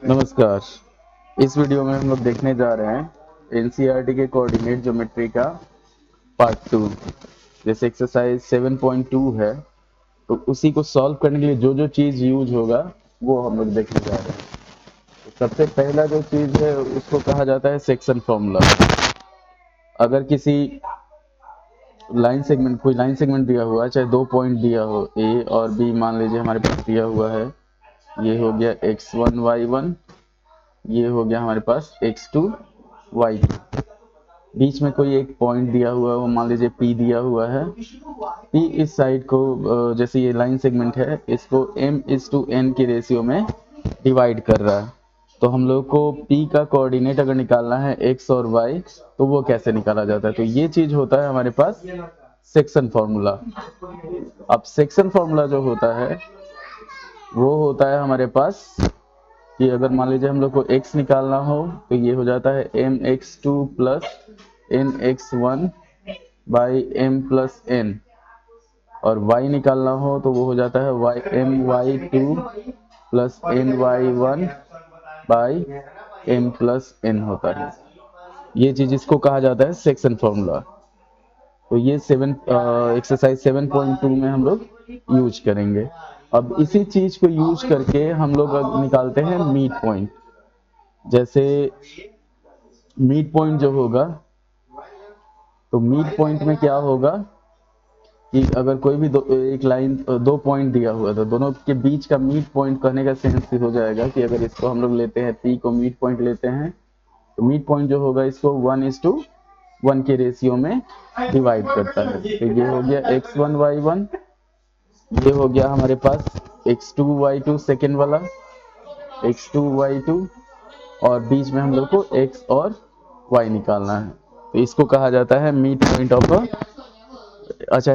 नमस्कार। इस वीडियो में हम लोग देखने जा रहे हैं एनसीईआरटी के कोऑर्डिनेट ज्योमेट्री का पार्ट 2। जैसे एक्सरसाइज 7.2 है तो उसी को सॉल्व करने के लिए जो जो चीज़ यूज होगा वो हम लोग देखने जा रहे हैं। तो सबसे पहला जो चीज़ है उसको कहा जाता है सेक्शन फॉर्मूला। अगर किसी कोई लाइन सेगमेंट दिया हुआ है, चाहे 2 पॉइंट दिया हो ए और बी, मान लीजिए हमारे पास दिया हुआ है, ये हो गया x1 y1, ये हो गया हमारे पास x2 y2। बीच में कोई एक पॉइंट दिया हुआ है, वो मान लीजिए P दिया हुआ है। P इस साइड को जैसे ये लाइन सेगमेंट है, इसको m/n की रेशियो में डिवाइड कर रहा है। तो हम लोग को P का कोऑर्डिनेट अगर निकालना है x और y, तो वो कैसे निकाला जाता है? तो ये चीज होता है हमारे पास सेक्शन फॉर्मूला। अब सेक्शन फॉर्मूला जो होता है वो होता है हमारे पास कि अगर मान लीजिए हम लोग को x निकालना हो तो ये हो जाता है mx2 plus nx1 by m plus n, और y निकालना हो तो वो हो जाता है my2 plus ny1 by m plus n होता है। ये चीज इसको कहा जाता है सेक्शन फॉर्मूला। तो ये एक्सरसाइज 7.2 में हम लोग यूज करेंगे। अब इसी चीज को यूज करके हम लोग निकालते हैं मीड पॉइंट। जैसे मीड पॉइंट जो होगा, तो मीड पॉइंट में क्या होगा कि अगर कोई भी एक लाइन 2 पॉइंट दिया हुआ है तो दोनों के बीच का मीड पॉइंट कहने का सेंस हो जाएगा कि अगर इसको हम लोग लेते हैं P को मीड पॉइंट लेते हैं, तो मीड पॉइंट जो होगा इसको 1:1 के रेशियो में डिवाइड करता है। तो ये हो गया x1 y1, ये हो गया हमारे पास x2 y2 सेकेंड वाला, x2 y2, और बीच में हम लोग को x और y निकालना है। तो इसको कहा जाता है mid point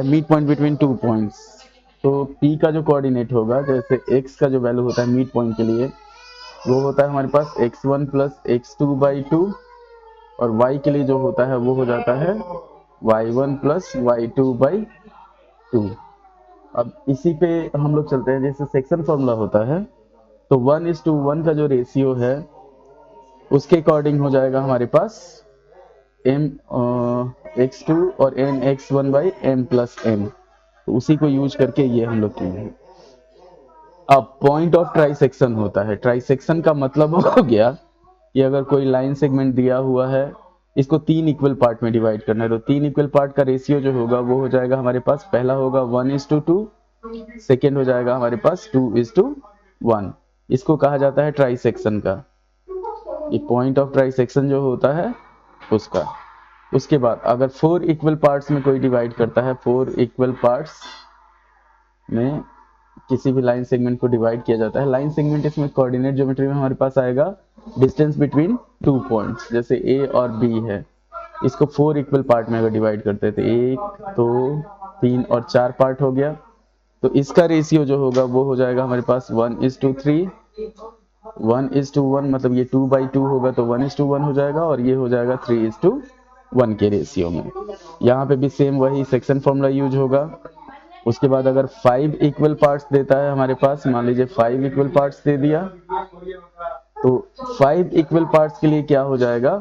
mid point between 2 points. तो P का जो कोऑर्डिनेट होगा, जैसे x का जो वैल्यू होता है मीड पॉइंट के लिए, वो होता है हमारे पास x1 प्लस x2/2, और y के लिए जो होता है वो हो जाता है y1 प्लस y2/2। अब इसी पे हम लोग चलते हैं। जैसे सेक्शन फॉर्मूला होता है तो 1:1 का जो रेशियो है उसके अकॉर्डिंग हो जाएगा हमारे पास x2 और nx1/m प्लस n। तो उसी को यूज करके ये हम लोग किए हैं। अब पॉइंट ऑफ ट्राइसेक्शन होता है। ट्राइसेक्शन का मतलब हो गया कि अगर कोई लाइन सेगमेंट दिया हुआ है, इसको 3 इक्वल पार्ट में डिवाइड करना है, तो 3 इक्वल पार्ट का रेशियो जो होगा वो हो जाएगा हमारे पास, पहला होगा 1:2, सेकेंड हो जाएगा हमारे पास 2:1। इसको कहा जाता है ट्राइसेक्शन का। ये पॉइंट ऑफ ट्राइसेक्शन जो होता है उसका। उसके बाद अगर 4 इक्वल पार्ट्स में कोई डिवाइड करता है, 4 इक्वल पार्ट्स में किसी भी लाइन सेगमेंट को डिवाइड किया जाता है। लाइन सेगमेंट इसमें कोऑर्डिनेट ज्योमेट्री में हमारे पास आएगा डिस्टेंस बिटवीन 2 पॉइंट्स। जैसे A और B है, इसको 4 इक्वल पार्ट में अगर डिवाइड करते हैं तो 1 2 3 और 4 पार्ट हो गया। तो इसका रेशियो जो होगा वो हो जाएगा हमारे पास 1:3। 1:1 मतलब ये 2/2 होगा तो 1:1 हो जाएगा, और ये हो जाएगा 3:1 के रेशियो में। यहाँ पे भी सेम वही सेक्शन फॉर्मूला यूज होगा। उसके बाद अगर 5 इक्वल पार्ट्स देता है हमारे पास, मान लीजिए 5 इक्वल पार्ट्स दे दिया, तो 5 इक्वल पार्ट्स के लिए क्या हो जाएगा,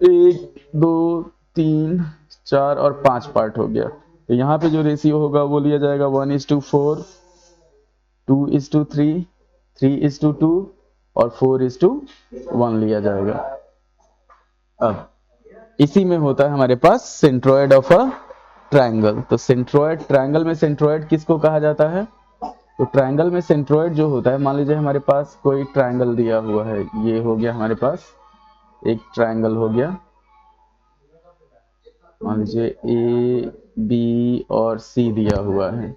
1 2 3 4 और 5 पार्ट हो गया। तो यहाँ पे जो रेशियो होगा वो लिया जाएगा 1:4, 2:3, 3:2 और 4:1 लिया जाएगा। अब इसी में होता है हमारे पास सेंट्रोइड ऑफ अ ट्रायंगल। तो सेंट्रोइड, ट्रायंगल में सेंट्रोइड किसको कहा जाता है? तो ट्रायंगल में सेंट्रोइड जो होता है, मान लीजिए हमारे पास कोई ट्रायंगल दिया हुआ है, ये हो गया हमारे पास एक ट्रायंगल हो गया, मान लीजिए A B और C दिया हुआ है,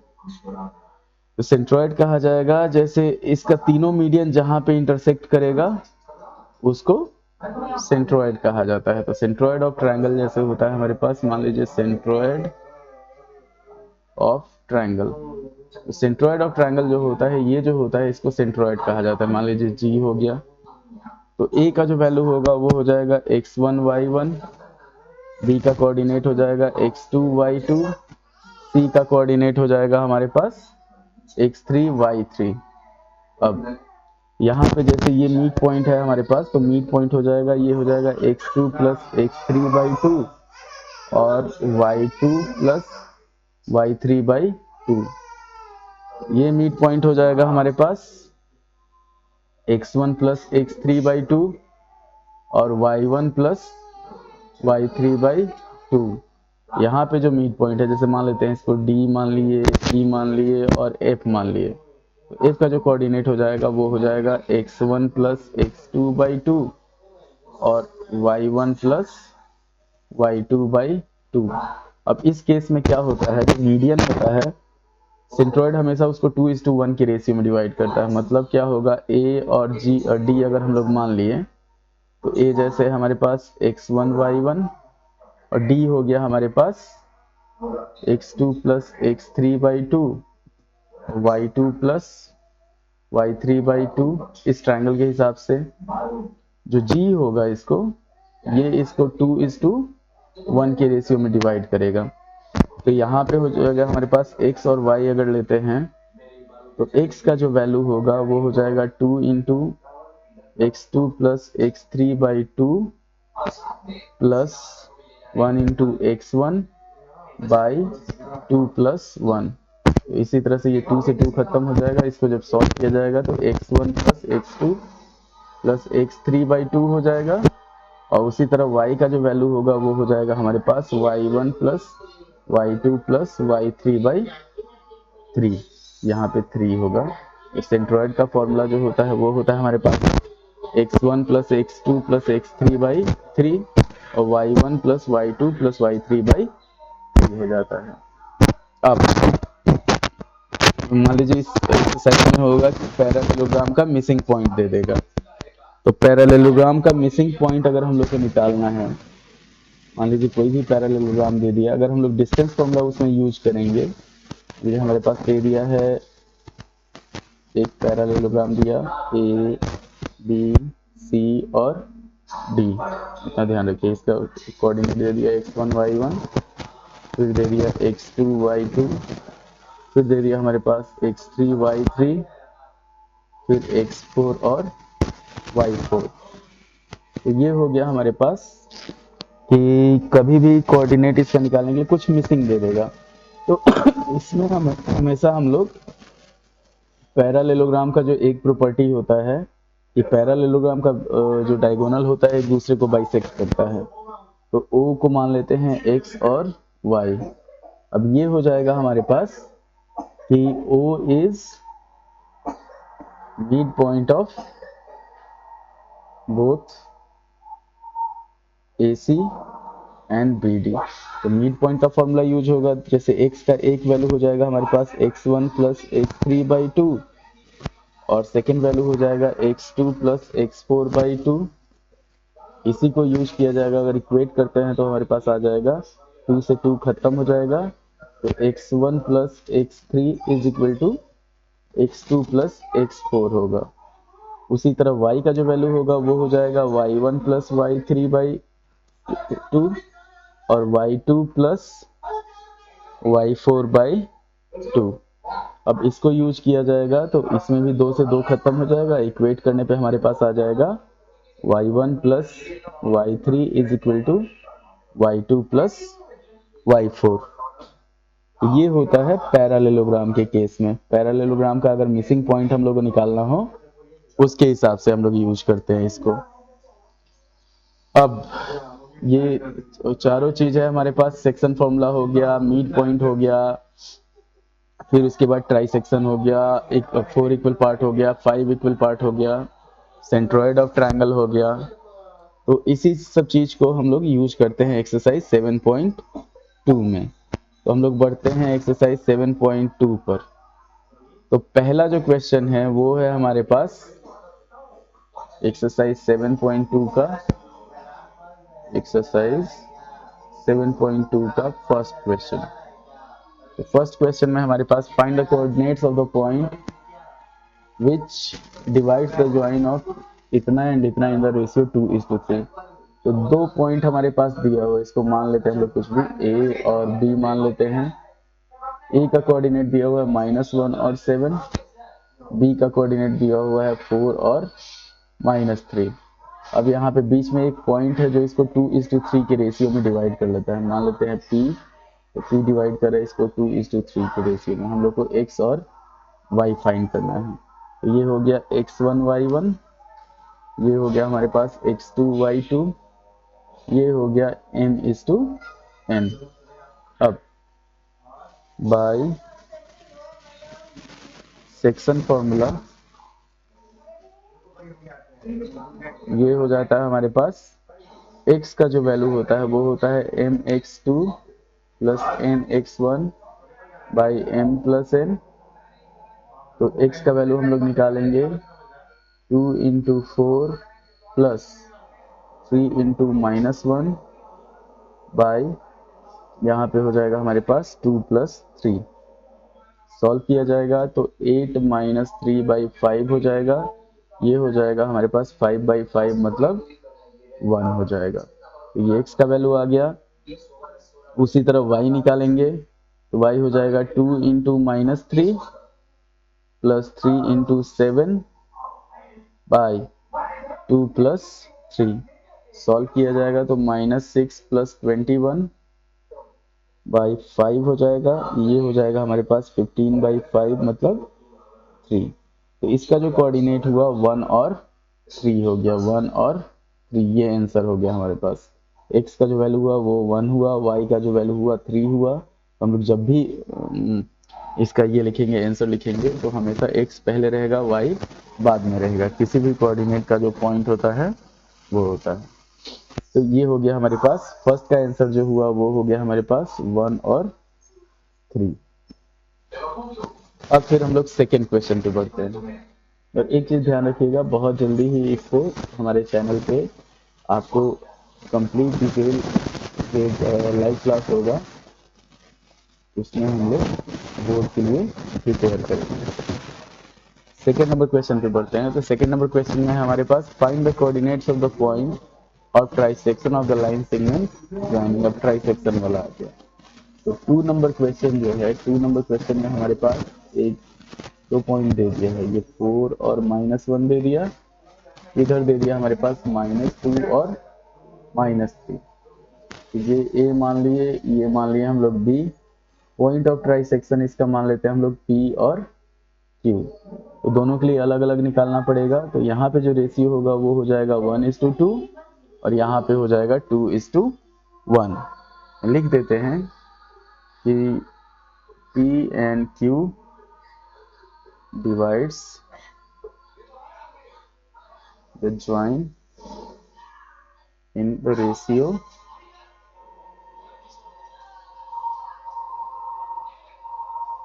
तो सेंट्रोइड कहा जाएगा जैसे इसका तीनों मीडियन जहां पे इंटरसेक्ट करेगा उसको सेंट्रोइड कहा जाता है। तो सेंट्रोइड ऑफ ट्रायंगल जैसे होता है हमारे पास, मान लीजिए centroid of triangle. Centroid of triangle जो होता है, ये जो होता है इसको सेंट्रोइड कहा जाता है। मान लीजिए G हो गया, तो A का जो वैल्यू होगा वो हो जाएगा x1 y1, B का कोऑर्डिनेट हो जाएगा x2 y2, C का कोऑर्डिनेट हो जाएगा हमारे पास x3 y3। अब यहाँ पे जैसे ये मीड पॉइंट है हमारे पास, तो मीड पॉइंट हो जाएगा, ये हो जाएगा x2 प्लस x3/2 और y2 प्लस y3/2। ये मीड पॉइंट हो जाएगा हमारे पास x1 प्लस x3/2 और y1 प्लस y3/2। यहाँ पे जो मीड पॉइंट है, जैसे मान लेते हैं इसको D मान लिए, E मान लिए और F मान लिए, तो F का जो कोऑर्डिनेट हो जाएगा वो हो जाएगा x1 प्लस x2/2 और y1 प्लस y2/2। अब इस केस में क्या होता है, जो मीडियन होता है सेंट्रोइड हमेशा उसको 2:1 की रेशियो में डिवाइड करता है। मतलब क्या होगा, A और G और D अगर हम लोग मान लिए, तो A जैसे हमारे पास x1 y1 और D हो गया हमारे पास x2 plus x3/2 y2 plus y3/2। इस ट्रायंगल के हिसाब से जो G होगा इसको 2:1 की रेशियो में डिवाइड करेगा। तो यहाँ पे हो जाएगा हमारे पास x और y अगर लेते हैं, तो x का जो वैल्यू होगा वो हो जाएगा 2 into x2 plus x3/2 plus 1 into x1 by 2 plus 1। इसी तरह से ये 2 से 2 खत्म हो जाएगा। इसको जब सॉल्व किया जाएगा तो x1 plus x2 plus x3/2 हो जाएगा, और उसी तरह y का जो वैल्यू होगा वो हो जाएगा हमारे पास y1 plus y2 plus y3/3। यहाँ पे 3 होगा। सेंट्रोइड का फॉर्मूला जो होता है वो होता है हमारे पास x1 plus x2 plus x3/3 और y1 plus y2 plus y3/3 हो जाता है। अब मान लीजिए इस सेक्शन में होगा कि पैरेललोग्राम का मिसिंग पॉइंट दे देगा। तो पैरेललोग्राम का मिसिंग पॉइंट अगर हम लोग को निकालना है, मान लीजिए कोई भी पैरेललोग्राम दे दिया, अगर हम लोग डिस्टेंस फॉर्मूला उसमें यूज करेंगे, ये हमारे पास दे दिया है एक पैरेललोग्राम दिया A B C और D। इतना ध्यान रखिए, इसका कोऑर्डिनेट दे दिया x1 y1, फिर दे दिया x2 y2, फिर दे दिया हमारे पास x3 y3, फिर x4 और y4। तो ये हो गया हमारे पास कि कभी भी कोऑर्डिनेट इसका निकालने के लिए कुछ मिसिंग दे देगा। तो इसमें हम हमेशा हम लोग पैरेललोग्राम का जो एक प्रॉपर्टी होता है कि पैरेललोग्राम का जो डायगोनल होता है एक दूसरे को बाइसेक्ट करता है। तो O को मान लेते हैं x और y। अब ये हो जाएगा हमारे पास कि O is mid point of both AC and BD। तो मिड पॉइंट का फॉर्मूला यूज होगा, जैसे x का एक वैल्यू हो जाएगा हमारे पास x1 प्लस x3/2 और सेकेंड वैल्यू हो जाएगा x2 प्लस x4/2। इसी को यूज किया जाएगा, अगर इक्वेट करते हैं तो हमारे पास आ जाएगा 2 से 2 खत्म हो जाएगा, तो x1 plus x3 is equal to x2 plus x4 होगा। उसी तरह y का जो वैल्यू होगा वो हो जाएगा y1 प्लस y3/2 और y2 प्लस y4/2। अब इसको यूज किया जाएगा तो इसमें भी 2 से 2 खत्म हो जाएगा, इक्वेट करने पे हमारे पास आ जाएगा y1 plus y3 is equal to y2 plus y4। ये होता है पैरेललोग्राम के केस में। पैरेललोग्राम का अगर मिसिंग पॉइंट हम लोग को निकालना हो, उसके हिसाब से हम लोग यूज करते हैं इसको। अब ये चारों चीज है हमारे पास, सेक्शन फॉर्मूला हो गया, मिड पॉइंट हो गया, फिर उसके बाद ट्राई सेक्शन हो गया, एक 4 इक्वल पार्ट हो गया, 5 इक्वल पार्ट हो गया, सेंट्रोइड ऑफ ट्रायंगल हो गया। तो इसी सब चीज को हम लोग यूज करते हैं एक्सरसाइज 7.2 में। तो हम लोग बढ़ते हैं एक्सरसाइज 7.2 पर। तो पहला जो क्वेश्चन है वो है हमारे पास एक्सरसाइज 7.2 का, एक्सरसाइज 7.2 का फर्स्ट क्वेश्चन। तो फर्स्ट क्वेश्चन में हमारे पास find the coordinates of the point which divides the join of इतना एंड इतना इन द रेशियो 2:3। तो 2 पॉइंट हमारे पास दिया हुआ है, इसको मान लेते हैं हम लोग कुछ भी A और B मान लेते हैं। A का कोऑर्डिनेट दिया हुआ है -1 और 7 बी का कोऑर्डिनेट दिया हुआ है 4 और -3। अब यहाँ पे बीच में एक पॉइंट है जो इसको 2:3 के रेशियो में डिवाइड कर लेता है। मान लेते हैं P, तो P डिवाइड कर रहा है इसको 2:3 के रेशियो में। हम लोग को x और y फाइंड करना है। तो ये हो गया x1 y1, ये हो गया हमारे पास x2 y2, ये हो गया m/n। अब बाय सेक्शन फॉर्मूला ये हो जाता है हमारे पास x का जो वैल्यू होता है वो होता है mx2 plus nx1 by m+n। तो x का वैल्यू हम लोग निकालेंगे 2 × 4 प्लस 3 × -1 बाई, यहाँ पे हो जाएगा हमारे पास 2 + 3। सॉल्व किया जाएगा तो 8 - 3/5 हो जाएगा। ये हो जाएगा हमारे पास 5/5 मतलब 1 हो जाएगा। तो ये x का वैल्यू आ गया। उसी तरह y निकालेंगे तो y हो जाएगा 2 × -3 प्लस 3 × 7 बाई 2 + 3। सॉल्व किया जाएगा तो -6 + 21 बाई 5 हो जाएगा। ये हो जाएगा हमारे पास 15/5 मतलब 3। तो इसका जो कोऑर्डिनेट हुआ 1 और 3 हो गया। 1 और 3 ये आंसर हो गया हमारे पास। x का जो वैल्यू हुआ वो 1 हुआ, y का जो वैल्यू हुआ 3 हुआ। तो हम लोग जब भी इसका ये लिखेंगे, आंसर लिखेंगे, तो हमेशा x पहले रहेगा, y बाद में रहेगा। किसी भी कोऑर्डिनेट का जो पॉइंट होता है वो होता है। तो ये हो गया हमारे पास फर्स्ट का आंसर जो हुआ वो हो गया हमारे पास 1 और 3। अब फिर हम लोग सेकेंड क्वेश्चन पे बढ़ते हैं। और एक चीज़ ध्यान रखिएगा, बहुत जल्दी ही इसको हमारे चैनल पे आपको कंप्लीट डिटेल लाइव क्लास होगा, उसमें हम लोग बोर्ड के लिए प्रिपेयर करेंगे। सेकेंड नंबर क्वेश्चन पे बढ़ते हैं। तो सेकेंड नंबर क्वेश्चन में हमारे पास find the coordinates of the point और trisection of the line segment joining. अब ट्राइसेक्शन वाला आ गया। तो 2 नंबर क्वेश्चन जो है, 2 नंबर क्वेश्चन में हमारे पास एक 2 पॉइंट दे दिया है। ये 4 और -1 दे दिया, इधर दे दिया हमारे पास -2 और -3। ये ए मान लिए, ये मान लिए हम लोग बी। पॉइंट ऑफ ट्राइसेक्शन इसका मान लेते हैं हम लोग पी और क्यू। तो दोनों के लिए अलग अलग निकालना पड़ेगा। तो यहाँ पे जो रेशियो होगा वो हो जाएगा 1:2 और यहाँ पे हो जाएगा 2:1। लिख देते हैं कि P and Q divides the join in the ratio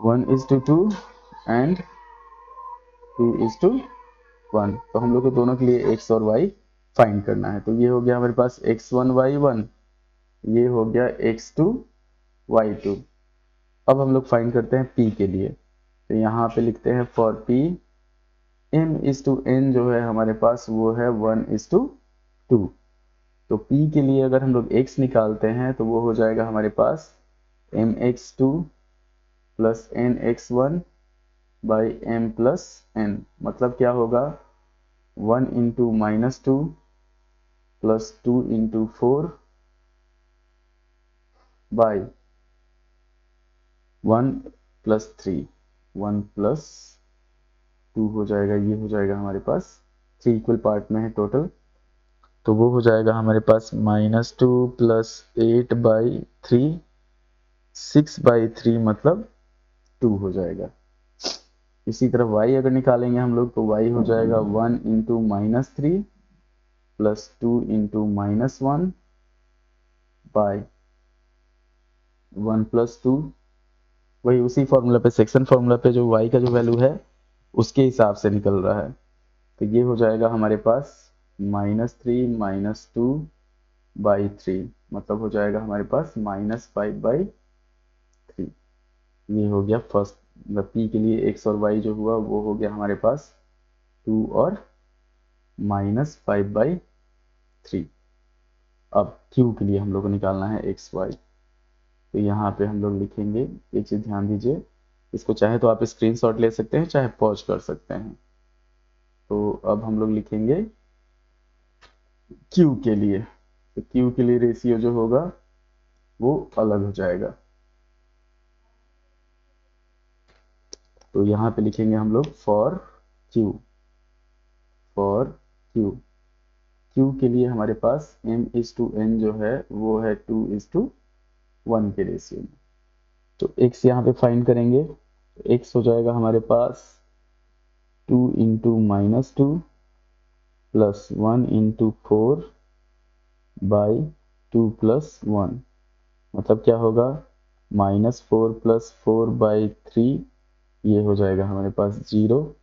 1:2 and 2:1। तो हम लोग को दोनों के लिए x और y फाइंड करना है। तो ये हो गया हमारे पास x1 y1, ये हो गया x2 y2। अब हम लोग फाइंड करते हैं p के लिए। तो यहाँ पे लिखते हैं फॉर p m/n जो है हमारे पास वो है 1:2। तो p के लिए अगर हम लोग x निकालते हैं तो वो हो जाएगा हमारे पास mx2 plus nx1 by m+n। मतलब क्या होगा 1 × -2 प्लस 2 × 4 बाई 1 + 3। 1 + 2 हो जाएगा, ये हो जाएगा हमारे पास 3 इक्वल पार्ट में है टोटल। तो वो हो जाएगा हमारे पास -2 प्लस 8/3, 6/3 मतलब 2 हो जाएगा। इसी तरह y अगर निकालेंगे हम लोग तो y हो जाएगा 1 × -3 प्लस 2 × -1 बाय 1 + 2। वही उसी फॉर्मूला पे, सेक्शन फॉर्मूला पे जो y का जो वैल्यू है उसके हिसाब से निकल रहा है। तो ये हो जाएगा हमारे पास -3 - 2/3 मतलब हो जाएगा हमारे पास -5/3। ये हो गया फर्स्ट, मतलब p के लिए x और y जो हुआ वो हो गया हमारे पास 2 और -5/3। अब q के लिए हम लोग को निकालना है x y। तो यहाँ पे हम लोग लिखेंगे, एक चीज ध्यान दीजिए, इसको चाहे तो आप स्क्रीनशॉट ले सकते हैं, चाहे पॉज कर सकते हैं। तो अब हम लोग लिखेंगे Q के लिए, तो Q के लिए रेशियो जो होगा वो अलग हो जाएगा। तो यहाँ पे लिखेंगे हम लोग for Q, for Q, Q के लिए हमारे पास m/n जो है वो है 2:1 के रेशियो में। तो x यहाँ पे फाइंड करेंगे, तो x हो जाएगा हमारे पास 2 × -2 प्लस 1 × 4 बाई 2 + 1, मतलब क्या होगा -4 + 4/3, ये हो जाएगा हमारे पास 0।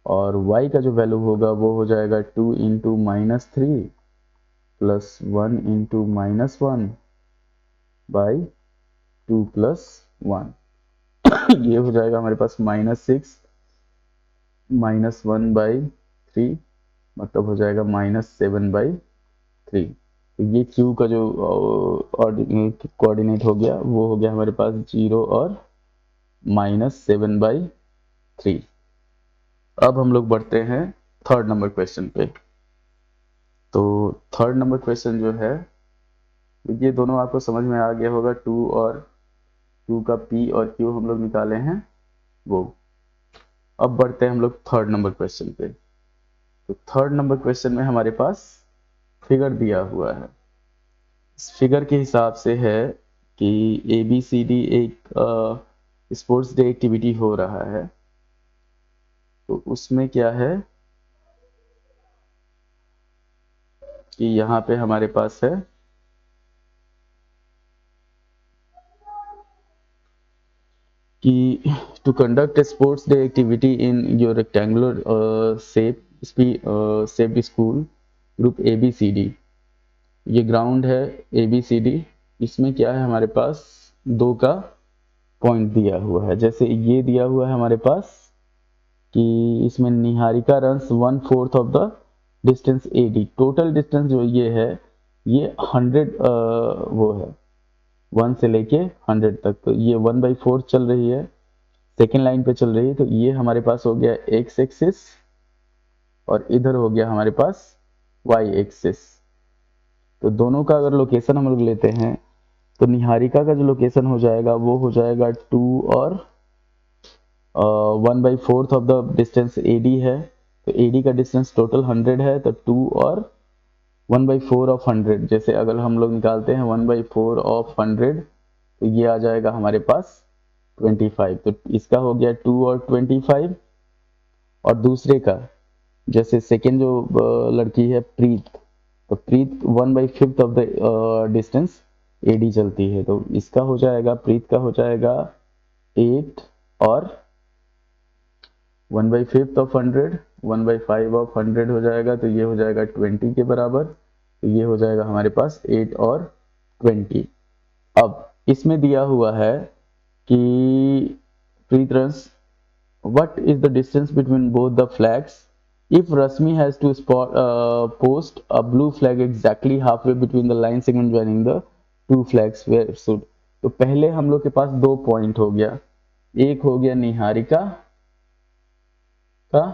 और y का जो वैल्यू होगा वो हो जाएगा 2 × -3 प्लस 1 × -1 बाई 2 + 1, ये हो जाएगा हमारे पास -6 -1/3, मतलब हो जाएगा -7/3। तो ये Q का जो कोऑर्डिनेट हो गया वो हो गया हमारे पास 0 और -7/3। अब हम लोग बढ़ते हैं थर्ड नंबर क्वेश्चन पे। तो थर्ड नंबर क्वेश्चन जो है, ये दोनों आपको समझ में आ गया होगा, 2 और 2 का P और Q हम लोग निकाले हैं वो। अब बढ़ते हैं हम लोग थर्ड नंबर क्वेश्चन पे। तो थर्ड नंबर क्वेश्चन में हमारे पास फिगर दिया हुआ है। इस फिगर के हिसाब से है कि ABCD एक स्पोर्ट्स डे एक्टिविटी हो रहा है। तो उसमें क्या है कि यहाँ पे हमारे पास है कि to conduct a sports day activity in your rectangular shaped school group ABCD। ये ग्राउंड है ABCD, इसमें क्या है हमारे पास 2 का पॉइंट दिया हुआ है। जैसे ये दिया हुआ है हमारे पास कि इसमें Niharika runs 1/4 of the distance AD। Total distance जो ये है ये 100 वो है 1 से लेके 100 तक, तो ये 1/4 चल रही है, सेकेंड लाइन पे चल रही है। तो ये हमारे पास हो गया x एक्सिस और इधर हो गया हमारे पास y एक्सिस। तो दोनों का अगर लोकेशन हम लोग लेते हैं तो निहारिका का जो लोकेशन हो जाएगा वो हो जाएगा 2 और 1/4 ऑफ द डिस्टेंस AD है। तो AD का डिस्टेंस टोटल 100 है, तो 2 और 1/4 ऑफ 100, जैसे अगर हम लोग निकालते हैं 1/4 ऑफ 100 तो ये आ जाएगा हमारे पास 25। तो इसका हो गया 2 और 25। और दूसरे का, जैसे सेकेंड जो लड़की है प्रीत, तो प्रीत 1/5 ऑफ द डिस्टेंस AD चलती है, तो इसका हो जाएगा, प्रीत का हो जाएगा 8 और 1/5 ऑफ 100, 1/5 ऑफ 100 हो जाएगा, तो ये हो जाएगा 20 के बराबर। तो ये हो जाएगा हमारे पास 8 और 20। अब इसमें दिया हुआ है कि प्रीत runs what is the distance between both the flags if Rasmi has to post a blue flag exactly halfway between the line segment joining the two flags where should। तो पहले हम लोग के पास 2 पॉइंट हो गया, एक हो गया निहारिका का,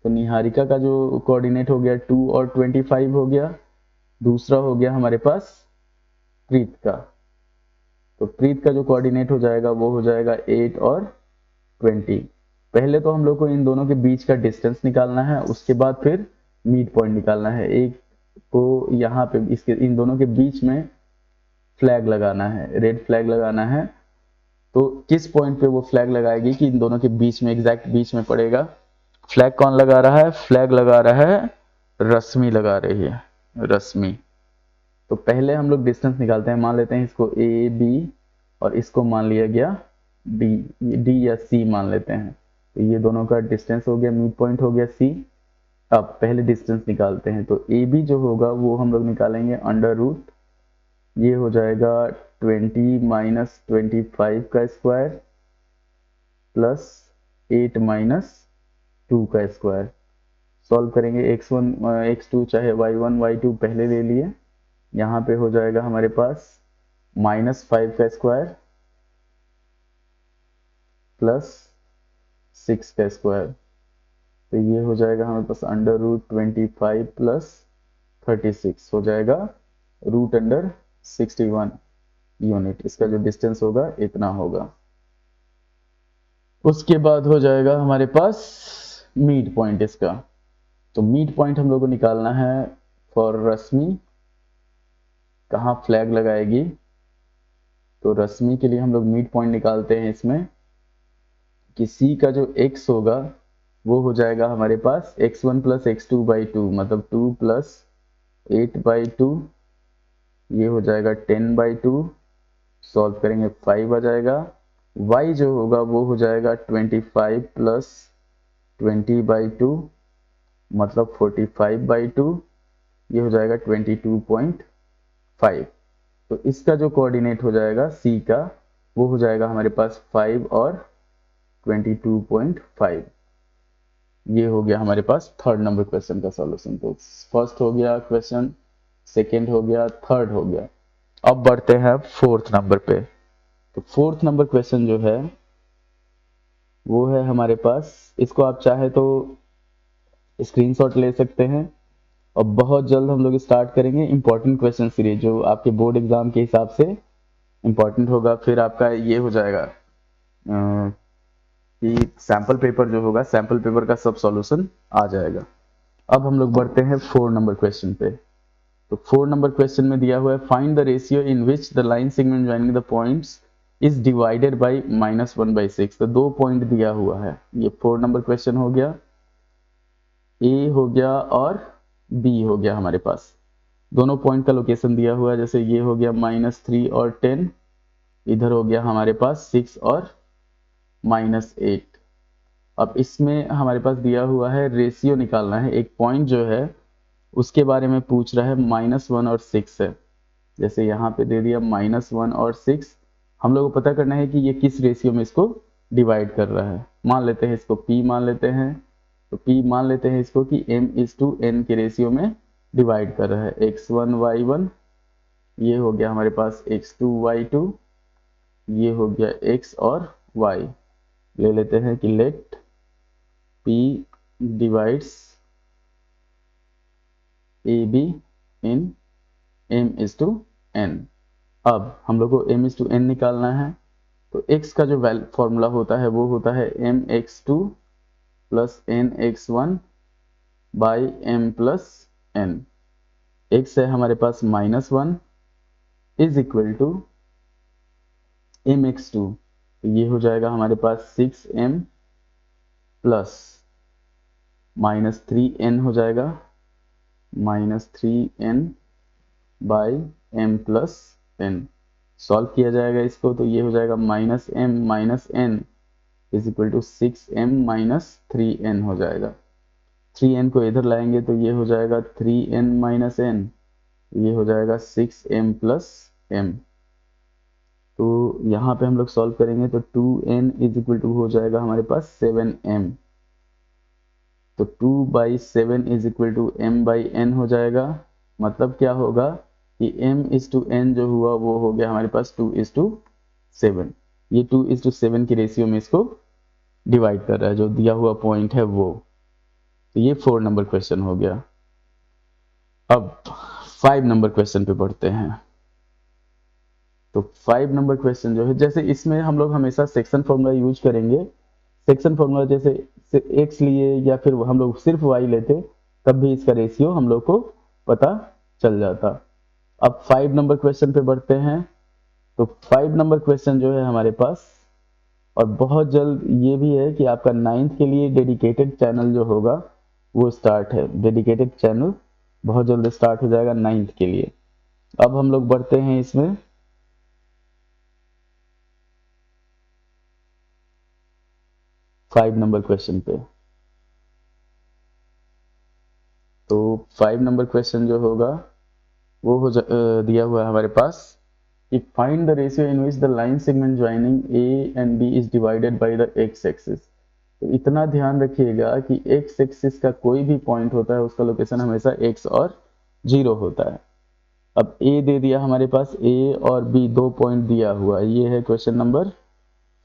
तो निहारिका का जो कोऑर्डिनेट हो गया 2 और 25 हो गया। दूसरा हो गया हमारे पास प्रीत का, तो प्रीत का जो कोऑर्डिनेट हो जाएगा वो हो जाएगा 8 और 20। पहले तो हम लोग को इन दोनों के बीच का डिस्टेंस निकालना है, उसके बाद फिर मीड पॉइंट निकालना है। एक को यहाँ पे इसके इन दोनों के बीच में फ्लैग लगाना है, रेड फ्लैग लगाना है। तो किस पॉइंट पे वो फ्लैग लगाएगी कि इन दोनों के बीच में, एग्जैक्ट बीच में पड़ेगा। फ्लैग कौन लगा रहा है? फ्लैग लगा रहा है रश्मि, लगा रही है रश्मि। तो पहले हम लोग डिस्टेंस निकालते हैं, मान लेते हैं इसको AB और इसको मान लिया गया D या C मान लेते हैं। तो ये दोनों का डिस्टेंस हो गया, मिड पॉइंट हो गया C। अब पहले डिस्टेंस निकालते हैं, तो AB जो होगा वो हम लोग निकालेंगे अंडर रूट, ये हो जाएगा 20 - 25 का स्क्वायर प्लस 8 - 2 का स्क्वायर। सॉल्व करेंगे, x1 x2 चाहे y1 y2 पहले ले लिए। यहाँ पे हो जाएगा हमारे पास -5 का स्क्वायर प्लस 6 का स्क्वायर, तो ये हो जाएगा हमारे पास अंडर रूट 25 प्लस 36 हो जाएगा रूट अंडर 61 यूनिट। इसका जो डिस्टेंस होगा इतना होगा। उसके बाद हो जाएगा हमारे पास मिड पॉइंट इसका। तो मिड पॉइंट हम लोग को निकालना है फॉर रश्मि। कहाँ फ्लैग लगाएगी, तो रश्मि के लिए हम लोग मिड पॉइंट निकालते हैं इसमें कि सी का जो x होगा वो हो जाएगा हमारे पास x1 प्लस x2 बाई 2, मतलब 2 प्लस 8 बाई 2, ये हो जाएगा 10 बाई 2, सॉल्व करेंगे 5 आ जाएगा। y जो होगा वो हो जाएगा 25 प्लस 20 बाई 2, मतलब 45 बाई 2, ये हो जाएगा 22.5। तो इसका जो कोऑर्डिनेट हो जाएगा c का वो हो जाएगा हमारे पास 5 और 22.5। ये हो गया हमारे पास थर्ड नंबर क्वेश्चन का सॉल्यूशन। तो फर्स्ट हो गया क्वेश्चन, सेकंड हो गया, थर्ड हो गया। अब बढ़ते हैं फोर्थ नंबर पे। तो फोर्थ नंबर क्वेश्चन जो है वो है हमारे पास, इसको आप चाहे तो स्क्रीनशॉट ले सकते हैं और बहुत जल्द हम लोग स्टार्ट करेंगे इंपॉर्टेंट क्वेश्चन सीरीज जो आपके बोर्ड एग्जाम के हिसाब से इंपॉर्टेंट होगा। फिर आपका ये हो जाएगा कि सैंपल पेपर जो होगा, सैंपल पेपर का सब सॉल्यूशन आ जाएगा। अब हम लोग बढ़ते हैं 4 नंबर क्वेश्चन पे। तो 4 नंबर क्वेश्चन में दिया हुआ है find the ratio in which the line segment joining the points is divided by -1/6। तो 2 पॉइंट दिया हुआ है। ये 4 नंबर क्वेश्चन हो गया, ए हो गया और बी हो गया। हमारे पास दोनों पॉइंट का लोकेशन दिया हुआ है, जैसे ये हो गया -3 और 10, इधर हो गया हमारे पास 6 और -8। अब इसमें हमारे पास दिया हुआ है रेशियो निकालना है। एक पॉइंट जो है उसके बारे में पूछ रहा है, -1 और 6 है। जैसे यहाँ पे दे दिया -1 और 6, हम लोग को पता करना है कि ये किस रेशियो में इसको डिवाइड कर रहा है। मान लेते हैं इसको P मान लेते हैं, तो P मान लेते हैं इसको कि m/n के रेशियो में डिवाइड कर रहा है। x1 y1, ये हो गया हमारे पास x2 y2, ये हो गया x और y। ले लेते हैं कि लेट P डिवाइड्स AB इन m/n। अब हम लोग को m/n निकालना है। तो x का जो फॉर्मूला होता है वो होता है mx2 plus nx1 by m plus n। x है हमारे पास -1 इज इक्वल टू mx2, तो ये हो जाएगा हमारे पास 6m प्लस -3n हो जाएगा, -3n by m plus n। Solve किया जाएगा इसको, तो ये हो जाएगा -m minus n is equal to 6m minus 3n हो जाएगा। 3n को इधर लाएंगे तो ये हो जाएगा 3n माइनस n, ये हो जाएगा 6m प्लस m। तो यहाँ पे हम लोग सॉल्व करेंगे तो 2n इज इक्वल टू हो जाएगा हमारे पास 7m। तो 2/7 इज इक्वल टू m/n हो जाएगा। मतलब क्या होगा कि m/n जो हुआ वो हो गया हमारे पास 2:7। ये 2:7 की रेशियो में इसको डिवाइड कर रहा है, जो दिया हुआ पॉइंट है वो। तो ये 4 नंबर क्वेश्चन हो गया। अब 5 नंबर क्वेश्चन पे बढ़ते हैं। तो 5 नंबर क्वेश्चन जो है, जैसे इसमें हम लोग हमेशा सेक्शन फॉर्मूला यूज करेंगे। सेक्शन फॉर्मूला जैसे x लिए या फिर हम लोग सिर्फ y लेते तब भी इसका रेशियो हम लोग को पता चल जाता। अब 5 नंबर क्वेश्चन पे बढ़ते हैं। तो 5 नंबर क्वेश्चन जो है हमारे पास, और बहुत जल्द ये भी है कि आपका 9th के लिए डेडिकेटेड चैनल जो होगा वो स्टार्ट है। डेडिकेटेड चैनल बहुत जल्द स्टार्ट हो जाएगा 9th के लिए। अब हम लोग बढ़ते हैं इसमें 5 नंबर क्वेश्चन पे। तो 5 नंबर क्वेश्चन जो होगा वो दिया हुआ है हमारे पास कि find the ratio in which the line segment joining A and B is divided by the X axis. तो इतना ध्यान रखिएगा कि एक्स एक्सिस का कोई भी पॉइंट होता है उसका लोकेशन हमेशा x और 0 होता है। अब a दे दिया हमारे पास, a और b 2 पॉइंट दिया हुआ है। ये है क्वेश्चन नंबर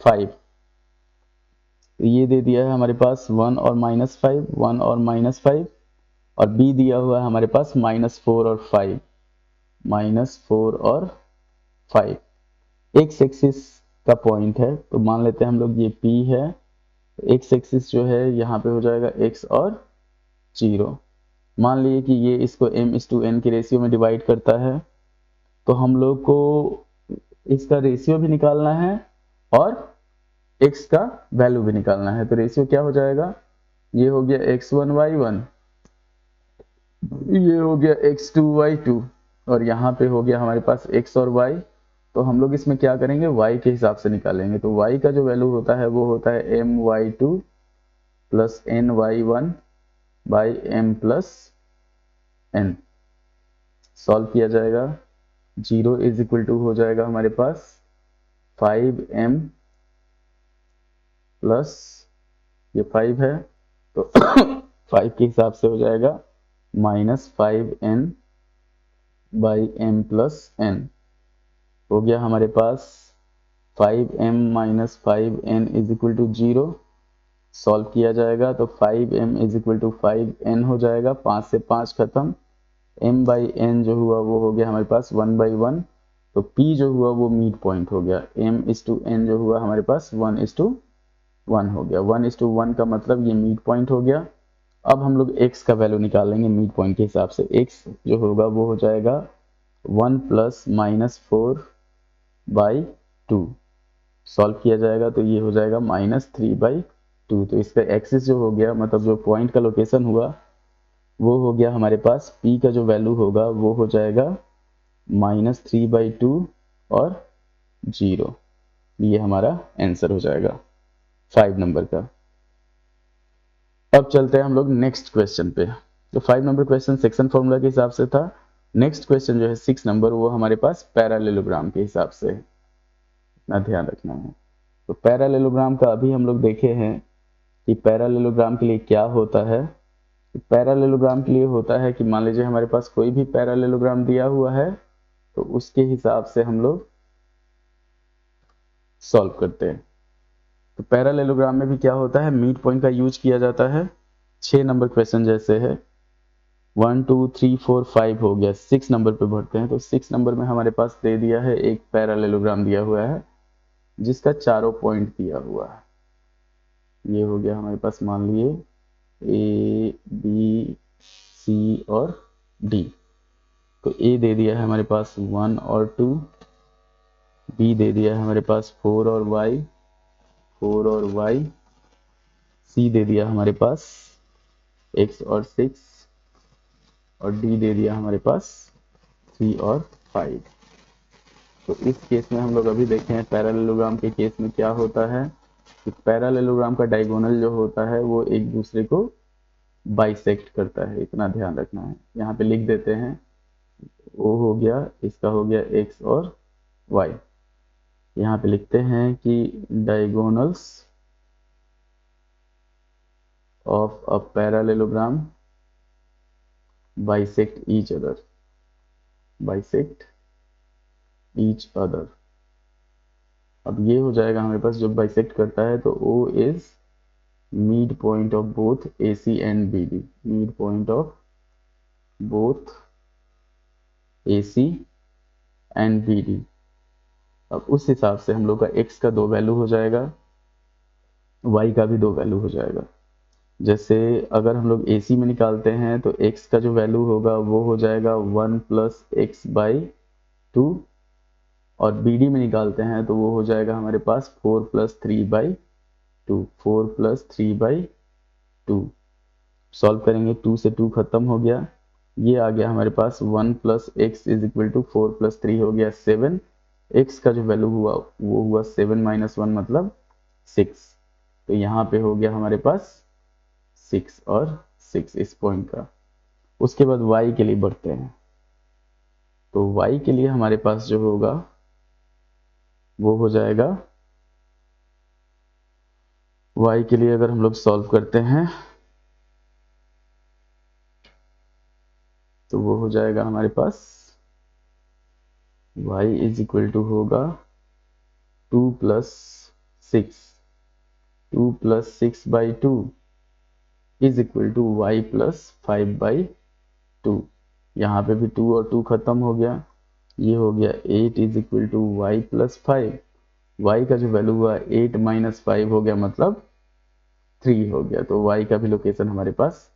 5। तो ये दे दिया है हमारे पास 1 और -5, 1 और -5, और b दिया हुआ है हमारे पास -4 और 5, -4 और 5। एक्स एक्सिस का पॉइंट है, तो मान लेते हैं हम लोग ये p है। एक्स एक्सिस जो है यहाँ पे हो जाएगा x और 0। मान लिए कि ये इसको m/n के रेशियो में डिवाइड करता है, तो हम लोग को इसका रेशियो भी निकालना है और x का वैल्यू भी निकालना है। तो रेशियो क्या हो जाएगा, ये हो गया x1 y1, ये हो गया x2 y2, और यहाँ पे हो गया हमारे पास x और y। तो हम लोग इसमें क्या करेंगे, y के हिसाब से निकालेंगे। तो y का जो वैल्यू होता है वो होता है my2 plus ny1 by m plus n। Solve किया जाएगा, 0 इज इक्वल टू हो जाएगा हमारे पास 5m प्लस ये 5 है, तो 5 के हिसाब से हो जाएगा -5n by m plus n। हो गया हमारे पास 5m minus 5n is equal to 0। Solve किया जाएगा तो 5m is equal to 5n हो जाएगा, 5 से 5 खत्म, m बाई n जो हुआ वो हो गया हमारे पास 1/1। तो p जो हुआ वो मिड पॉइंट हो गया, m/n जो हुआ हमारे पास 1/1 हो गया। 1/1 का मतलब ये मिड पॉइंट हो गया। अब हम लोग x का वैल्यू निकालेंगे मिड पॉइंट के हिसाब से। x जो होगा वो हो जाएगा 1 प्लस -4/2। सॉल्व किया जाएगा तो ये हो जाएगा -3/2। तो इसका एक्सिस जो हो गया, मतलब जो पॉइंट का लोकेशन हुआ वो हो गया हमारे पास, p का जो वैल्यू होगा वो हो जाएगा -3/2 और 0। ये हमारा आंसर हो जाएगा 5 नंबर का। अब चलते हैं हम लोग नेक्स्ट क्वेश्चन पे। तो 5 नंबर क्वेश्चन सेक्शन फॉर्मूला के हिसाब से था। नेक्स्ट क्वेश्चन जो है 6 नंबर, वो हमारे पास पैरेललोग्राम के हिसाब से, इतना ध्यान रखना है। तो पैरेललोग्राम का अभी हम लोग देखे हैं कि पैरेललोग्राम के लिए क्या होता है। तो पैरेललोग्राम के लिए होता है कि मान लीजिए हमारे पास कोई भी पैरेललोग्राम दिया हुआ है, तो उसके हिसाब से हम लोग सॉल्व करते हैं। तो पैरेललोग्राम में भी क्या होता है, मिड पॉइंट का यूज किया जाता है। 6 नंबर क्वेश्चन जैसे है, 1 2 3 4 5 हो गया, 6 नंबर पे बढ़ते हैं। तो 6 नंबर में हमारे पास दे दिया है एक पैरेललोग्राम दिया हुआ है जिसका चारों पॉइंट दिया हुआ है। ये हो गया हमारे पास, मान लिए ए बी सी और डी। तो ए दे दिया है हमारे पास 1 और 2, बी दे दिया है हमारे पास 4 और y, 4 और y, सी दे दिया हमारे पास x और 6, और डी दे दिया हमारे पास 3 और 5। तो इस केस में हम लोग अभी देखे हैं पैरेललोग्राम के केस में क्या होता है कि पैरेललोग्राम का डायगोनल जो होता है वो एक दूसरे को बाइसेक्ट करता है, इतना ध्यान रखना है। यहाँ पे लिख देते हैं, ओ हो गया, इसका हो गया x और y। यहाँ पे लिखते हैं कि diagonals of a parallelogram bisect each other, bisect each other. अब ये हो जाएगा हमारे पास, जो बाइसेक्ट करता है तो O is mid point of both AC and BD, mid point of both AC and BD। अब उस हिसाब से हम लोग का x का 2 वैल्यू हो जाएगा, y का भी 2 वैल्यू हो जाएगा। जैसे अगर हम लोग AC में निकालते हैं तो x का जो वैल्यू होगा वो हो जाएगा 1 प्लस x/2, और BD में निकालते हैं तो वो हो जाएगा हमारे पास 4 प्लस 3/2, 4 प्लस 3/2। सॉल्व करेंगे, 2 से 2 खत्म हो गया, ये आ गया हमारे पास 1 plus X is equal to 4 plus 3 हो गया 7। एक्स का जो वैल्यू हुआ वो हुआ 7 माइनस 1 मतलब 6। तो यहाँ पे हो गया हमारे पास 6 और 6 इस पॉइंट का। उसके बाद y के लिए बढ़ते हैं। तो y के लिए हमारे पास जो होगा वो हो जाएगा, y के लिए अगर हम लोग सॉल्व करते हैं तो वो हो जाएगा हमारे पास y इज इक्वल टू होगा 2 plus 6, 2 plus 6/2 is equal to y plus 5/2। यहाँ पे भी 2 और 2 खत्म हो गया, ये हो गया 8 is equal to y plus 5। y का जो वैल्यू हुआ 8 माइनस 5 हो गया, मतलब 3 हो गया। तो y का भी लोकेशन हमारे पास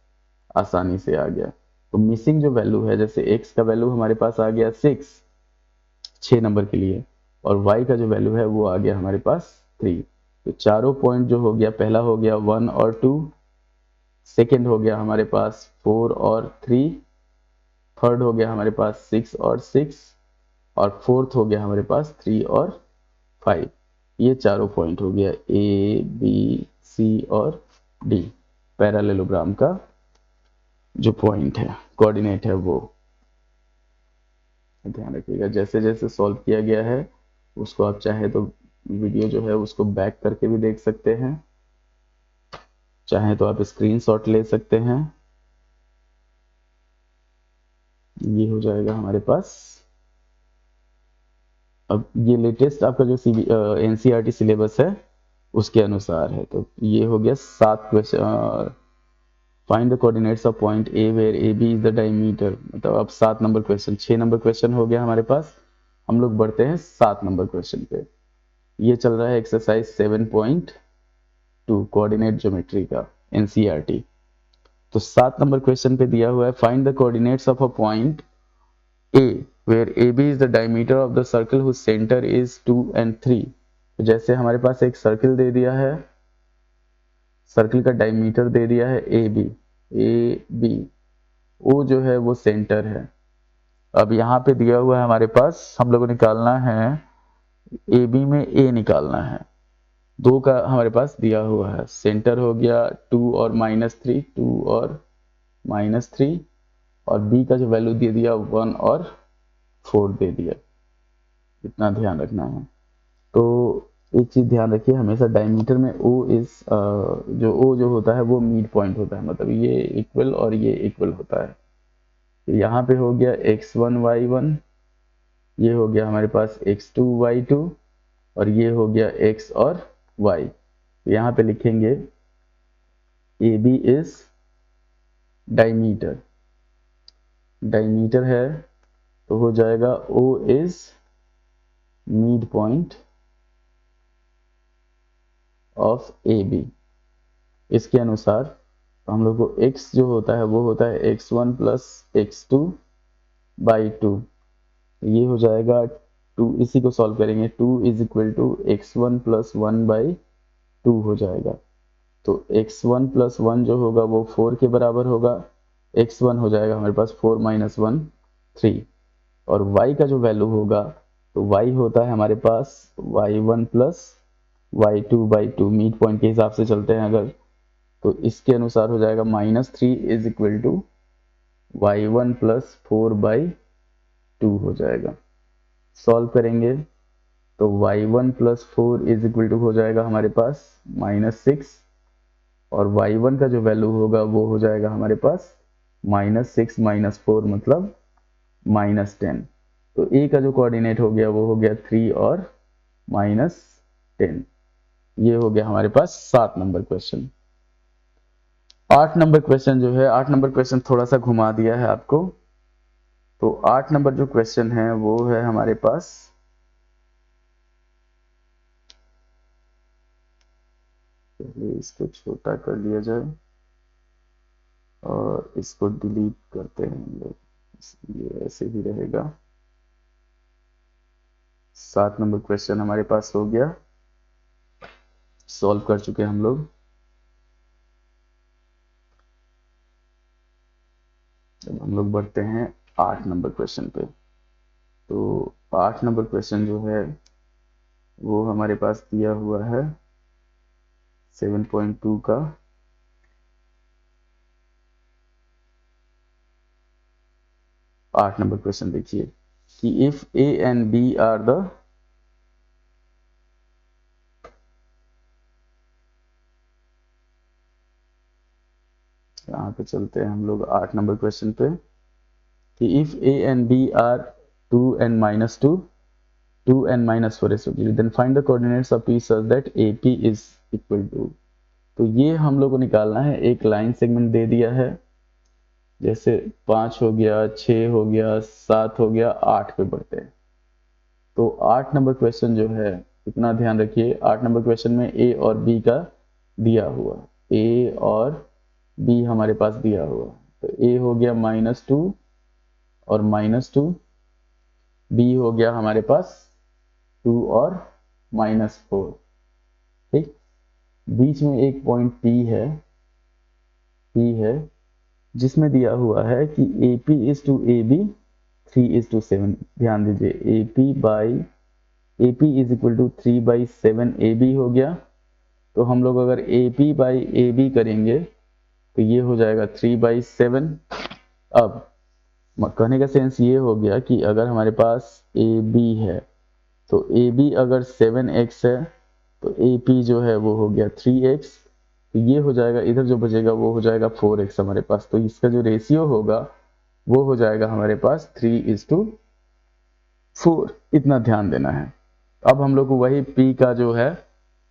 आसानी से आ गया। तो मिसिंग जो वैल्यू है, जैसे x का वैल्यू हमारे पास आ गया 6 नंबर के लिए, और y का जो वैल्यू है वो आ गया हमारे पास 3। तो चारों पॉइंट जो हो गया, पहला हो गया 1 और 2, सेकेंड हो गया हमारे पास 4 और 3, थर्ड हो गया हमारे पास 6 और 6, और फोर्थ हो गया हमारे पास 3 और 5। ये चारों पॉइंट हो गया ए बी सी और डी, पैरेललोग्राम का जो पॉइंट है, कोऑर्डिनेट है, वो ध्यान रखिएगा। जैसे जैसे सॉल्व किया गया है उसको आप चाहे तो वीडियो जो है उसको बैक करके भी देख सकते हैं, चाहे तो आप स्क्रीनशॉट ले सकते हैं। ये हो जाएगा हमारे पास। अब ये लेटेस्ट आपका जो एनसीईआरटी सिलेबस है उसके अनुसार है। तो ये हो गया 7 question. Find the coordinates of point A where A B is the diameter. मतलब अब 7 नंबर क्वेश्चन, 6 नंबर क्वेश्चन हो गया हमारे पास। हम लोग बढ़ते हैं 7 नंबर क्वेश्चन पे। ये चल रहा है एक्सरसाइज 7.2 कोऑर्डिनेट ज्योमेट्री का, एनसीईआरटी। तो 7 नंबर क्वेश्चन पे दिया हुआ है find the coordinates of a point A where A B is the diameter of the circle whose centre is 2 and 3। तो जैसे हमारे पास एक सर्किल दे दिया है, सर्किल का डायमीटर दे दिया है ए बी, ओ जो है वो सेंटर है। अब यहाँ पे दिया हुआ है हमारे पास, हम लोगों को निकालना है ए बी में ए निकालना है। 2 का हमारे पास दिया हुआ है, सेंटर हो गया 2 और -3, 2 और -3, और बी का जो वैल्यू दे दिया 1 और 4 दे दिया। इतना ध्यान रखना है। तो एक चीज ध्यान रखिए, हमेशा डायमीटर में ओ इज जो होता है वो मिड पॉइंट होता है, मतलब ये इक्वल और ये इक्वल होता है। तो यहाँ पे हो गया x1 y1, ये हो गया हमारे पास x2 y2, और ये हो गया x और y। तो यहाँ पे लिखेंगे A B is diameter, diameter है तो हो जाएगा O is mid point of A B. इसके अनुसार हम लोग को x जो होता है वो होता है x1 प्लस x2/2। ये हो जाएगा 2, इसी को सॉल्व करेंगे, 2 is equal to x1 plus 1/2 हो जाएगा। तो x1 प्लस 1 जो होगा वो 4 के बराबर होगा, x1 हो जाएगा हमारे पास 4 - 1 3, और y का जो वैल्यू होगा तो y होता है हमारे पास y1 plus y2/2। Mid point के हिसाब से चलते हैं अगर, तो इसके अनुसार हो जाएगा -3 is equal to y1 plus 4/2 हो जाएगा। सॉल्व करेंगे तो y1 plus 4 is equal to हो जाएगा हमारे पास -6, और y1 का जो वैल्यू होगा वो हो जाएगा हमारे पास -6 - 4 मतलब -10। तो ए का जो कोऑर्डिनेट हो गया वो हो गया 3 और -10। ये हो गया हमारे पास 7 नंबर क्वेश्चन। 8 नंबर क्वेश्चन जो है, 8 नंबर क्वेश्चन थोड़ा सा घुमा दिया है आपको। तो 8 नंबर जो क्वेश्चन है वो है हमारे पास, पहले इसको छोटा कर लिया जाए और इसको डिलीट करते हैं हम लोग, ये ऐसे ही रहेगा। 7 नंबर क्वेश्चन हमारे पास हो गया, सॉल्व कर चुके हम लोग। अब हम लोग बढ़ते हैं 8 नंबर क्वेश्चन पे। तो 8 नंबर क्वेश्चन जो है वो हमारे पास दिया हुआ है 7.2 का। आठ नंबर क्वेश्चन देखिए कि if A and B are the, यहाँ पे चलते हैं हम लोग 8 नंबर क्वेश्चन पे, कि if A and B are 2n - 2, 2n - 4 respectively, then find the coordinates of P such that AP is equal to। तो ये हम लोग को निकालना है। एक लाइन सेगमेंट दे दिया है, जैसे 5 हो गया, 6 हो गया, 7 हो गया, 8 पे बढ़ते हैं। तो 8 नंबर क्वेश्चन जो है, इतना ध्यान रखिए, 8 नंबर क्वेश्चन में ए और बी का दिया हुआ, ए और बी हमारे पास दिया हुआ। तो ए हो गया -2 और -2, बी हो गया हमारे पास 2 और -4। ठीक, बीच में एक पॉइंट P है जिसमें दिया हुआ है कि AP इज टू AB 3:7। ध्यान दीजिए, AP is equal to 3/7 AB हो गया। तो हम लोग अगर AP/AB करेंगे तो ये हो जाएगा 3/7। अब कहने का सेंस ये हो गया कि अगर हमारे पास AB है तो AB अगर 7x है तो AP जो है वो हो गया 3x। तो ये हो जाएगा, इधर जो बचेगा वो हो जाएगा 4x हमारे पास। तो इसका जो रेशियो होगा वो हो जाएगा हमारे पास 3:4। इतना ध्यान देना है। अब हम लोग को वही P का जो है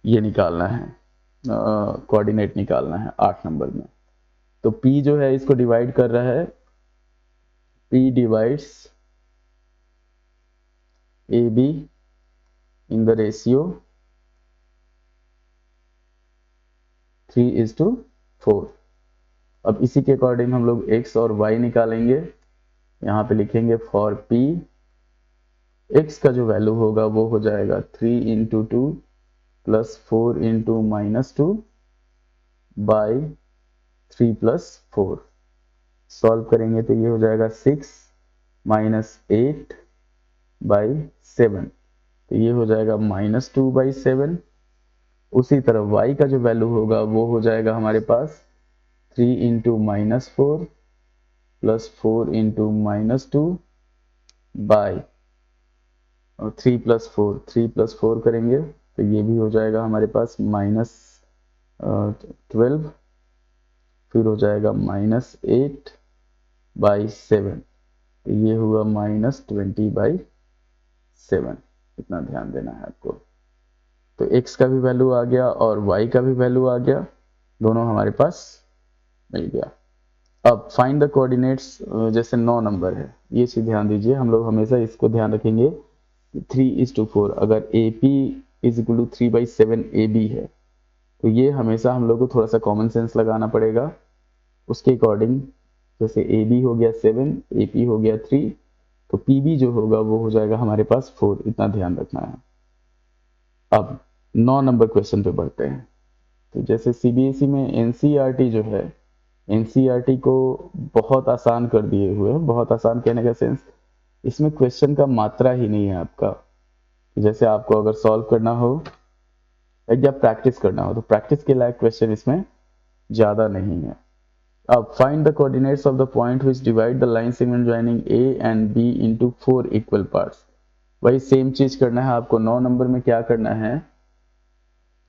ये निकालना है, कोऑर्डिनेट निकालना है 8 नंबर में। तो P जो है इसको डिवाइड कर रहा है, P divides AB in the ratio 3:4। अब इसी के अकॉर्डिंग हम लोग x और y निकालेंगे। यहाँ पे लिखेंगे फॉर P, x का जो वैल्यू होगा वो हो जाएगा 3 × 2 + 4 × -2 बाई 3 + 4। सॉल्व करेंगे तो ये हो जाएगा 6 - 8/7। तो ये हो जाएगा -2/7। उसी तरह y का जो वैल्यू होगा वो हो जाएगा हमारे पास 3 × -4 + 4 × -2 बाई 3 + 4। 3 + 4 करेंगे तो ये भी हो जाएगा हमारे पास -12। फिर हो जाएगा -8/7। तो ये हुआ -20/7। इतना ध्यान देना है आपको। तो x का भी वैल्यू आ गया और y का भी वैल्यू आ गया, दोनों हमारे पास मिल गया। अब फाइंड द कोऑर्डिनेट्स, जैसे 9 नंबर है, ये चीज ध्यान दीजिए। हम लोग हमेशा इसको ध्यान रखेंगे 3:4। अगर AP is equal to 3/7 AB है तो ये हमेशा हम लोग को थोड़ा सा कॉमन सेंस लगाना पड़ेगा उसके अकॉर्डिंग। जैसे AB हो गया 7, AP हो गया 3, तो PB जो होगा वो हो जाएगा हमारे पास 4। इतना ध्यान रखना है। अब 9 नंबर क्वेश्चन पे बढ़ते हैं। तो जैसे CBSE में NCERT जो है, NCERT को बहुत आसान कर दिए हुए हैं। बहुत आसान कहने का सेंस, इसमें क्वेश्चन का मात्रा ही नहीं है आपका। जैसे आपको अगर सॉल्व करना हो या प्रैक्टिस करना हो तो प्रैक्टिस के लायक क्वेश्चन इसमें ज्यादा नहीं है। अब find the coordinates of the point which divide the line segment joining A and B into 4 equal parts. वही सेम चीज करना है आपको। 9 नंबर में क्या करना है,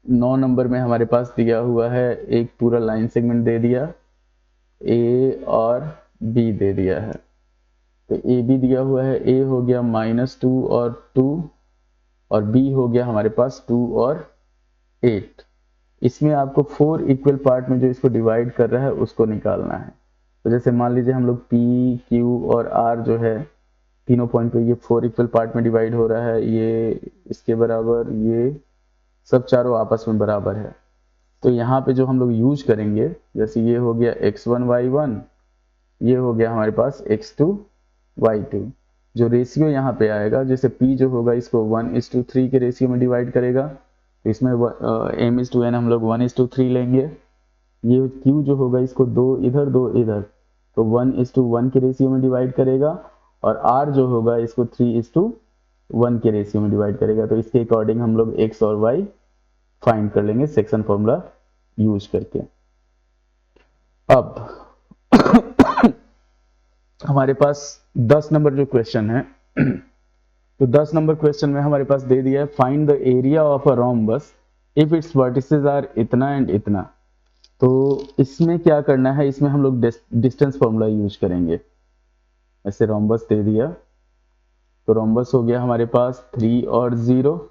9 नंबर में हमारे पास दिया हुआ है, एक पूरा लाइन सेगमेंट दे दिया, A और B दे दिया है। तो AB दिया हुआ है, A हो गया -2 और 2 और B हो गया हमारे पास 2 और 8। इसमें आपको 4 इक्वल पार्ट में जो इसको डिवाइड कर रहा है उसको निकालना है। तो जैसे मान लीजिए हम लोग P, Q और R जो है, तीनों पॉइंट पे ये 4 इक्वल पार्ट में डिवाइड हो रहा है, ये इसके बराबर, ये सब चारों आपस में बराबर है। तो यहाँ पे जो हम लोग यूज करेंगे, जैसे ये हो गया x1 y1, ये हो गया हमारे पास x2 y2। जो रेशियो यहाँ पे आएगा, जैसे P जो होगा इसको 1:3 के रेशियो में डिवाइड करेगा, तो इसमें m/n हम लोग 1:3 लेंगे। ये Q जो होगा इसको 2 इधर 2 इधर, तो 1:1 के रेशियो में डिवाइड करेगा। और R जो होगा इसको 3:1 के रेशियो में डिवाइड करेगा। तो इसके अकॉर्डिंग हम लोग x और y फाइंड कर लेंगे सेक्शन फॉर्मूला यूज करके। अब हमारे पास 10 नंबर जो क्वेश्चन है, तो 10 नंबर क्वेश्चन में हमारे पास दे दिया है find the area of a rhombus if its vertices are इतना एंड इतना। तो इसमें क्या करना है, इसमें हम लोग डिस्टेंस फॉर्मूला यूज करेंगे। ऐसे रोम्बस दे दिया, तो रोम्बस हो गया हमारे पास 3 और 0,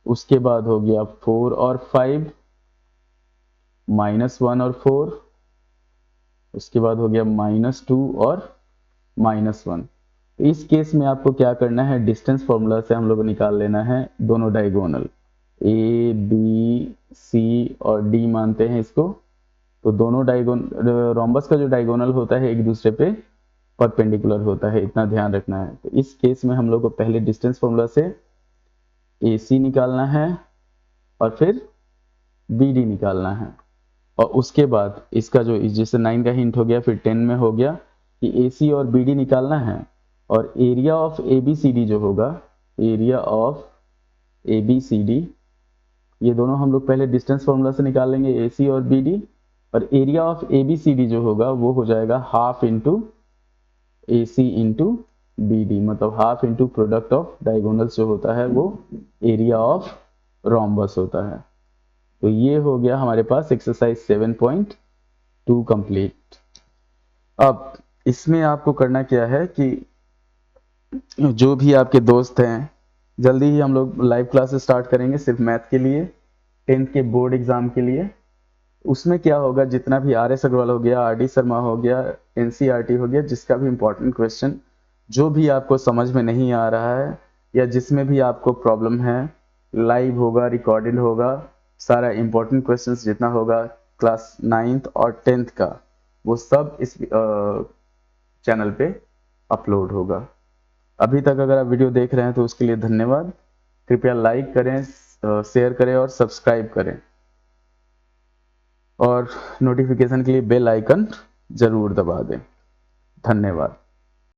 उसके बाद हो गया 4 और 5, -1 और 4, उसके बाद हो गया -2 और -1। तो इस केस में आपको क्या करना है, डिस्टेंस फॉर्मूला से हम लोग को निकाल लेना है दोनों डायगोनल, ए बी सी और डी मानते हैं इसको। तो दोनों रोम्बस का जो डायगोनल होता है एक दूसरे पे परपेंडिकुलर होता है, इतना ध्यान रखना है। तो इस केस में हम लोग को पहले डिस्टेंस फॉर्मूला से ए सी निकालना है और फिर बी डी निकालना है, और उसके बाद इसका जो जैसे 9 का हिंट हो गया, फिर 10 में हो गया कि ए सी और बी डी निकालना है, और area of A B C D जो होगा, area of A B C D, ये दोनों हम लोग पहले डिस्टेंस फॉर्मूला से निकाल लेंगे, ए सी और बी डी। और area of A B C D जो होगा वो हो जाएगा half into A C into B D, मतलब half into product of diagonals जो होता है वो एरिया ऑफ रोम्बस होता है। तो ये हो गया हमारे पास एक्सरसाइज 7.2 कंप्लीट। अब इसमें आपको करना क्या है कि जो भी आपके दोस्त हैं, जल्दी ही हम लोग लाइव क्लासेस स्टार्ट करेंगे सिर्फ मैथ के लिए, 10th के बोर्ड एग्जाम के लिए। उसमें क्या होगा, जितना भी आर एस अग्रवाल हो गया, आर डी शर्मा हो गया, एनसीईआरटी हो गया, जिसका भी इंपॉर्टेंट क्वेश्चन जो भी आपको समझ में नहीं आ रहा है या जिसमें भी आपको प्रॉब्लम है, लाइव होगा, रिकॉर्डेड होगा, सारा इंपॉर्टेंट क्वेश्चन जितना होगा क्लास 9th और 10th का, वो सब इस चैनल पे अपलोड होगा। अभी तक अगर आप वीडियो देख रहे हैं तो उसके लिए धन्यवाद। कृपया लाइक करें, शेयर करें और सब्सक्राइब करें, और नोटिफिकेशन के लिए बेल आइकन जरूर दबा दें। धन्यवाद।